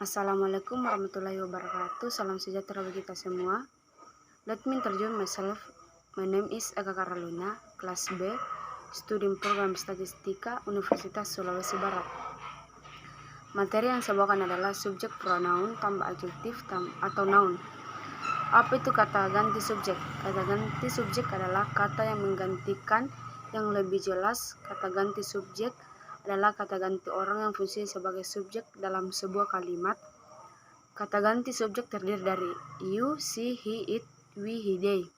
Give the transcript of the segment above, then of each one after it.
Assalamualaikum warahmatullahi wabarakatuh. Salam sejahtera bagi kita semua. Let me introduce myself. My name is Aga Karaluna, kelas B, studium program statistika, Universitas Sulawesi Barat. Materi yang saya bawakan adalah subjek pronoun tambah adjektif atau noun. Apa itu kata ganti subjek? Kata ganti subjek adalah kata yang menggantikan. Yang lebih jelas, kata ganti subjek adalah kata ganti orang yang fungsi sebagai subjek dalam sebuah kalimat. Kata ganti subjek terdiri dari you, she, he, it, we, he, they.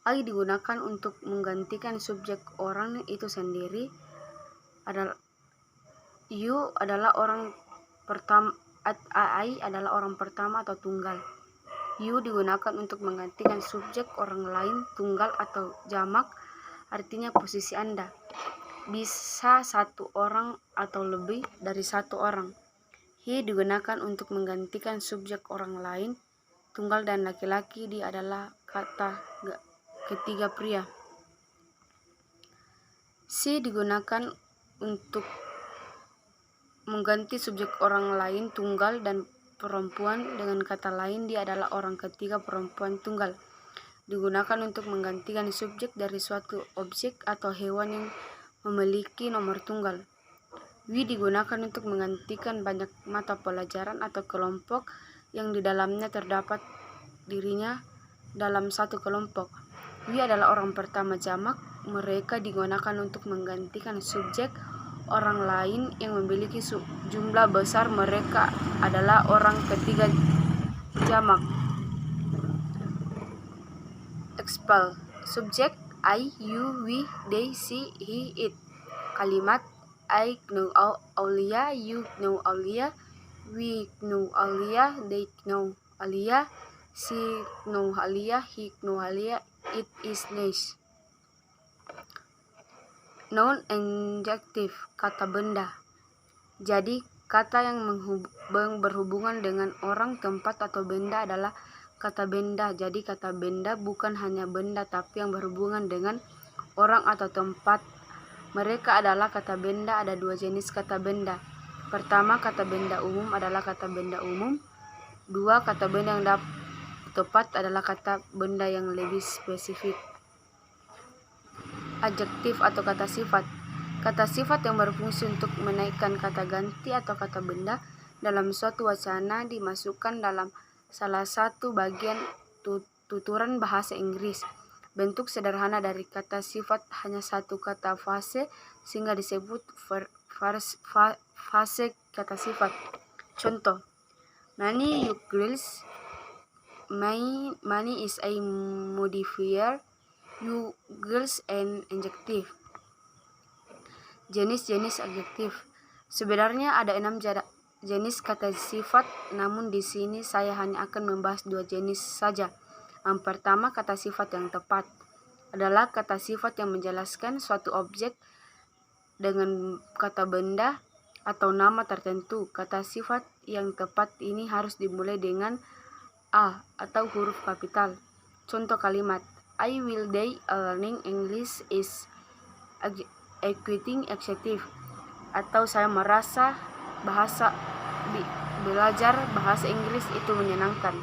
I digunakan untuk menggantikan subjek orang itu sendiri. You adalah orang pertama, I adalah orang pertama atau tunggal. You digunakan untuk menggantikan subjek orang lain, tunggal atau jamak, artinya posisi Anda. Bisa satu orang atau lebih dari satu orang. He digunakan untuk menggantikan subjek orang lain, tunggal dan laki-laki. Dia adalah kata ketiga pria. She digunakan untuk mengganti subjek orang lain, tunggal dan perempuan. Dengan kata lain, dia adalah orang ketiga perempuan tunggal. Digunakan untuk menggantikan subjek dari suatu objek atau hewan yang memiliki nomor tunggal. We digunakan untuk menggantikan banyak mata pelajaran atau kelompok yang di dalamnya terdapat dirinya dalam satu kelompok. We adalah orang pertama jamak. Mereka digunakan untuk menggantikan subjek orang lain yang memiliki jumlah besar. Mereka adalah orang ketiga jamak. Expel. Subjek I, you, we, they, she, he, it. Kalimat I know Aulia, you know Aulia, we know Aulia, they know Aulia, she know Aulia, he know Aulia, it is nice. Noun adjective, kata benda. Jadi kata yang berhubungan dengan orang, tempat atau benda adalah kata benda. Jadi kata benda bukan hanya benda tapi yang berhubungan dengan orang atau tempat. Mereka adalah kata benda. Ada dua jenis kata benda. Pertama, kata benda umum adalah kata benda umum. Dua, kata benda yang tepat adalah kata benda yang lebih spesifik. Adjektif atau kata sifat. Kata sifat yang berfungsi untuk menaikkan kata ganti atau kata benda dalam suatu wacana dimasukkan dalam salah satu bagian tuturan bahasa Inggris. Bentuk sederhana dari kata sifat hanya satu kata fase, sehingga disebut fase kata sifat. Contoh, many you girls. Many is a modifier, you girls an adjective. Jenis-jenis adjektif. Sebenarnya ada 6 jenis kata sifat, namun di sini saya hanya akan membahas 2 jenis saja. Yang pertama, kata sifat yang tepat adalah kata sifat yang menjelaskan suatu objek dengan kata benda atau nama tertentu. Kata sifat yang tepat ini harus dimulai dengan A atau huruf kapital. Contoh kalimat, I will day learning English is exciting adjective. Atau saya merasa belajar bahasa Inggris itu menyenangkan.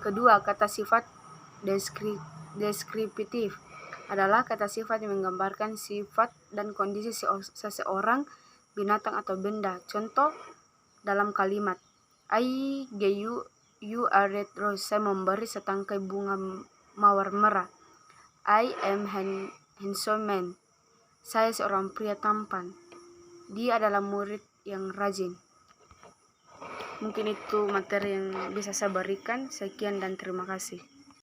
Kedua, kata sifat deskriptif adalah kata sifat yang menggambarkan sifat dan kondisi seseorang, binatang atau benda. Contoh dalam kalimat, I gave you a red rose. Saya memberi setangkai bunga mawar merah. I am handsome man. Saya seorang pria tampan. Dia adalah murid yang rajin. Mungkin itu materi yang bisa saya berikan. Sekian dan terima kasih.